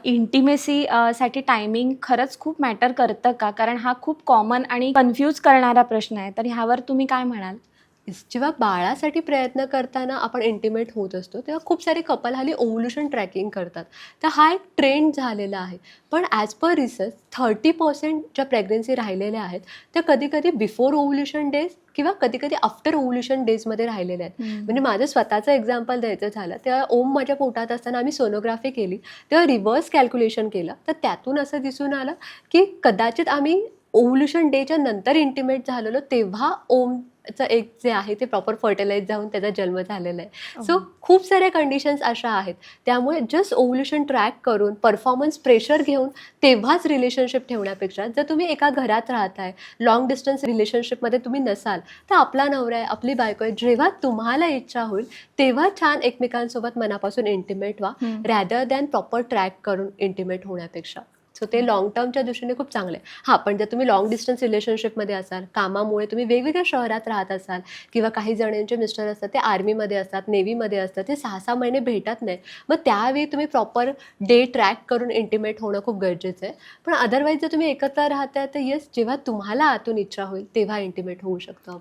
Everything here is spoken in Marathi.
इंटिमेसी साठी टायमिंग खरंच खूप मॅटर करतं का? कारण हा खूप कॉमन आणि कन्फ्यूज करणारा प्रश्न आहे. तर ह्यावर तुम्ही काय म्हणाल? जेव्हा बाळासाठी प्रयत्न करताना आपण इंटिमेट होत असतो तेव्हा खूप सारे कपल हल्ली ओव्ह्युलेशन ट्रॅकिंग करतात. तर हा एक ट्रेंड झालेला आहे. पण ॲज पर रिसर्च 30% ज्या प्रेग्नन्सी राहिलेल्या आहेत त्या कधी कधी बिफोर ओव्ह्युलेशन डेज किंवा कधी कधी आफ्टर ओव्ह्युलेशन डेजमध्ये राहिलेल्या आहेत. म्हणजे माझं स्वतःचं एक्झाम्पल द्यायचं झालं तेव्हा ओम माझ्या पोटात असताना आम्ही सोनोग्राफी केली तेव्हा रिव्हर्स कॅल्क्युलेशन केलं तर त्यातून असं दिसून आलं की कदाचित आम्ही ओव्ह्युलेशन डेच्या नंतर इंटिमेट झालेलो तेव्हा ओमचं एक जे आहे ते प्रॉपर फर्टिलाइज जाऊन त्याचा जन्म झालेला आहे. सो खूप साऱ्या कंडिशन्स अशा आहेत. त्यामुळे जस्ट ओव्ह्युलेशन ट्रॅक करून परफॉर्मन्स प्रेशर घेऊन तेव्हाच रिलेशनशिप ठेवण्यापेक्षा जर तुम्ही एका घरात राहताय, लाँग डिस्टन्स रिलेशनशिपमध्ये तुम्ही नसाल तर आपला नवरा आहे, आपली बायको आहे, जेव्हा तुम्हाला इच्छा होईल तेव्हा छान एकमेकांसोबत मनापासून इंटिमेट व्हा, रॅदर दॅन प्रॉपर ट्रॅक करून इंटिमेट होण्यापेक्षा. सो ते लाँग टर्मच्या दृष्टीने खूप चांगलं आहे. हां, पण जर तुम्ही लाँग डिस्टन्स रिलेशनशिपमध्ये असाल, कामामुळे तुम्ही वेगवेगळ्या शहरात राहत असाल किंवा काही जणांचे मिस्टर असतात ते आर्मीमध्ये असतात, नेव्हीमध्ये असतात, ते 6-6 महिने भेटत नाही. मग त्यावेळी तुम्ही प्रॉपर डे ट्रॅक करून इंटिमेट होणं खूप गरजेचं आहे. पण अदरवाईज जर तुम्ही एकत्र राहताय तर येस, जेव्हा तुम्हाला आतून इच्छा होईल तेव्हा इंटिमेट होऊ शकतं.